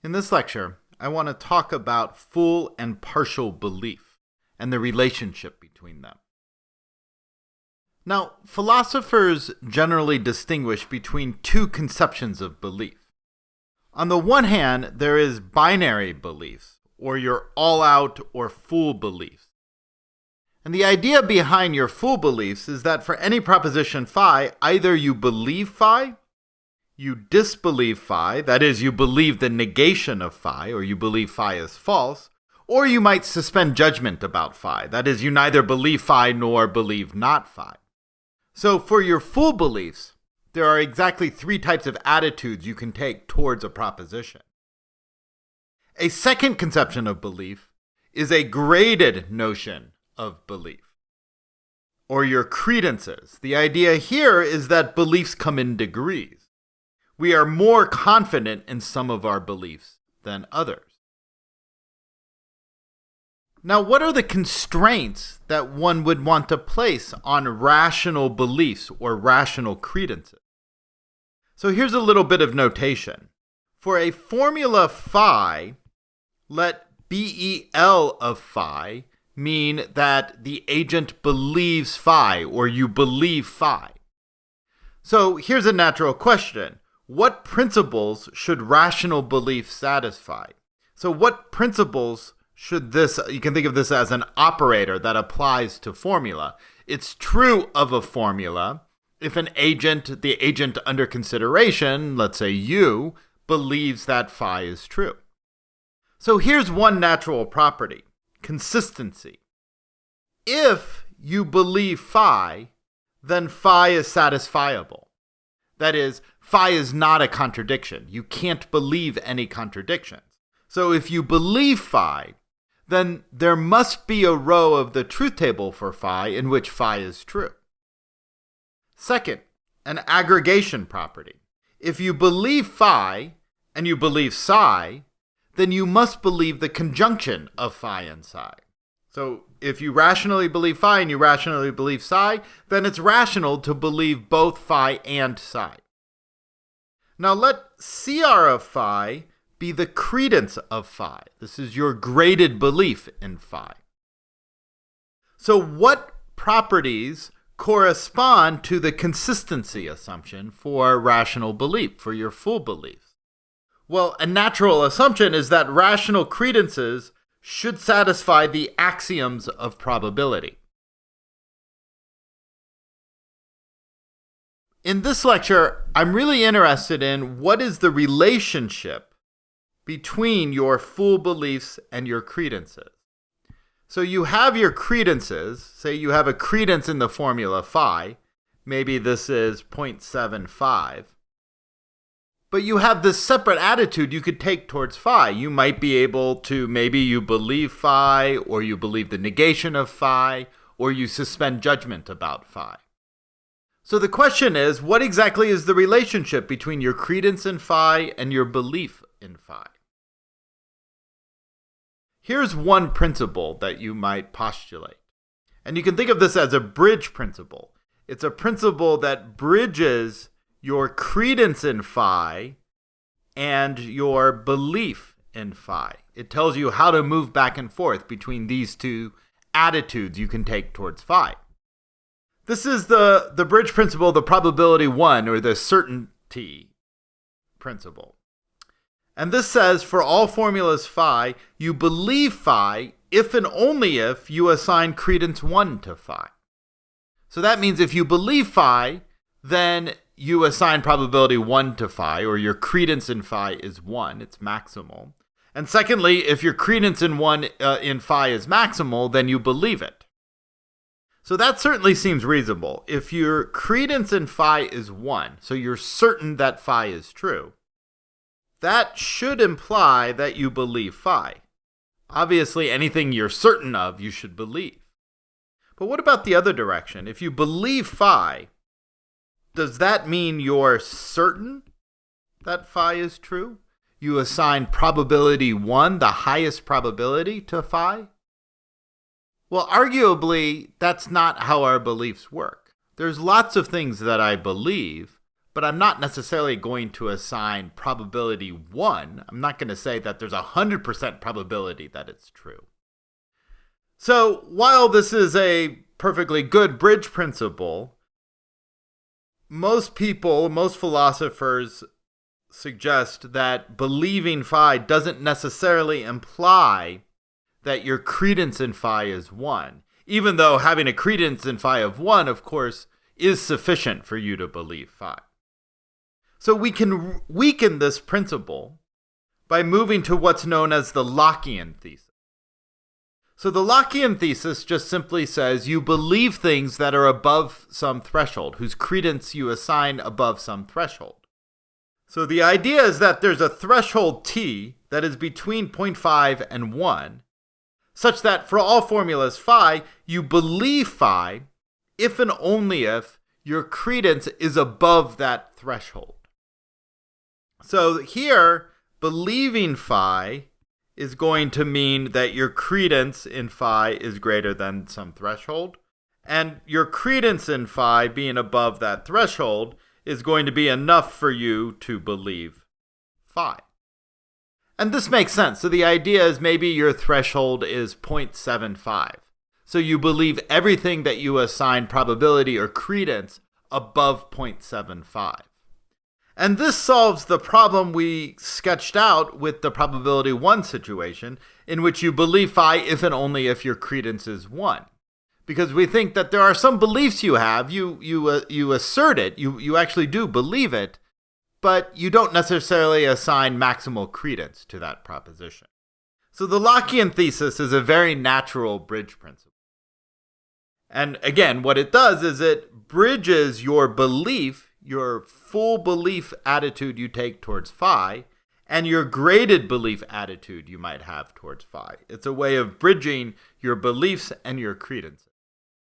In this lecture, I want to talk about full and partial belief and the relationship between them. Now, philosophers generally distinguish between two conceptions of belief. On the one hand, there is binary beliefs, or your all-out or full beliefs. And the idea behind your full beliefs is that for any proposition phi, either you believe phi, you disbelieve phi, that is, you believe the negation of phi, or you believe phi is false, or you might suspend judgment about phi, that is, you neither believe phi nor believe not phi. So for your full beliefs, there are exactly three types of attitudes you can take towards a proposition. A second conception of belief is a graded notion of belief, or your credences. The idea here is that beliefs come in degrees. We are more confident in some of our beliefs than others. Now, what are the constraints that one would want to place on rational beliefs or rational credences? So here's a little bit of notation. For a formula phi, let BEL of phi mean that the agent believes phi, or you believe phi. So here's a natural question. What principles should rational belief satisfy? So what principles should this, you can think of this as an operator that applies to formula. It's true of a formula if the agent under consideration, let's say you, believes that phi is true. So here's one natural property, consistency. If you believe phi, then phi is satisfiable. That is, phi is not a contradiction. You can't believe any contradictions. So if you believe phi, then there must be a row of the truth table for phi in which phi is true. Second, an aggregation property. If you believe phi and you believe psi, then you must believe the conjunction of phi and psi. So if you rationally believe phi and you rationally believe psi, then it's rational to believe both phi and psi. Now let CR of phi be the credence of phi. This is your graded belief in phi. So what properties correspond to the consistency assumption for rational belief, for your full beliefs? Well, a natural assumption is that rational credences should satisfy the axioms of probability. In this lecture, I'm really interested in what is the relationship between your full beliefs and your credences. So you have your credences, say you have a credence in the formula phi, maybe this is 0.75, but you have this separate attitude you could take towards phi. You might be able to, maybe you believe phi, or you believe the negation of phi, or you suspend judgment about phi. So the question is, what exactly is the relationship between your credence in phi and your belief in phi? Here's one principle that you might postulate. And you can think of this as a bridge principle. It's a principle that bridges your credence in phi and your belief in phi. It tells you how to move back and forth between these two attitudes you can take towards phi. This is the bridge principle, the probability one, or the certainty principle. And this says for all formulas phi, you believe phi if and only if you assign credence 1 to phi. So that means if you believe phi, then you assign probability 1 to phi, or your credence in phi is 1, it's maximal. And secondly, if your credence in phi is maximal, then you believe it. So that certainly seems reasonable. If your credence in phi is 1, so you're certain that phi is true, that should imply that you believe phi. Obviously, anything you're certain of, you should believe. But what about the other direction? If you believe phi, does that mean you're certain that phi is true? You assign probability 1, the highest probability, to phi? Well, arguably, that's not how our beliefs work. There's lots of things that I believe, but I'm not necessarily going to assign probability 1. I'm not going to say that there's 100% probability that it's true. So while this is a perfectly good bridge principle, most philosophers suggest that believing phi doesn't necessarily imply that your credence in phi is 1, even though having a credence in phi of 1, of course, is sufficient for you to believe phi. So we can weaken this principle by moving to what's known as the Lockean thesis. So the Lockean thesis just simply says you believe things that are above some threshold, whose credence you assign above some threshold. So the idea is that there's a threshold t that is between 0.5 and 1, such that for all formulas phi, you believe phi if and only if your credence is above that threshold. So here, believing phi is going to mean that your credence in phi is greater than some threshold, and your credence in phi being above that threshold is going to be enough for you to believe phi. And this makes sense. So the idea is maybe your threshold is 0.75. So you believe everything that you assign probability or credence above 0.75. And this solves the problem we sketched out with the probability 1 situation, in which you believe phi if and only if your credence is 1. Because we think that there are some beliefs you have, you assert it, you actually do believe it, but you don't necessarily assign maximal credence to that proposition. So the Lockean thesis is a very natural bridge principle. And again, what it does is it bridges your belief, your full belief attitude you take towards phi, and your graded belief attitude you might have towards phi. It's a way of bridging your beliefs and your credence.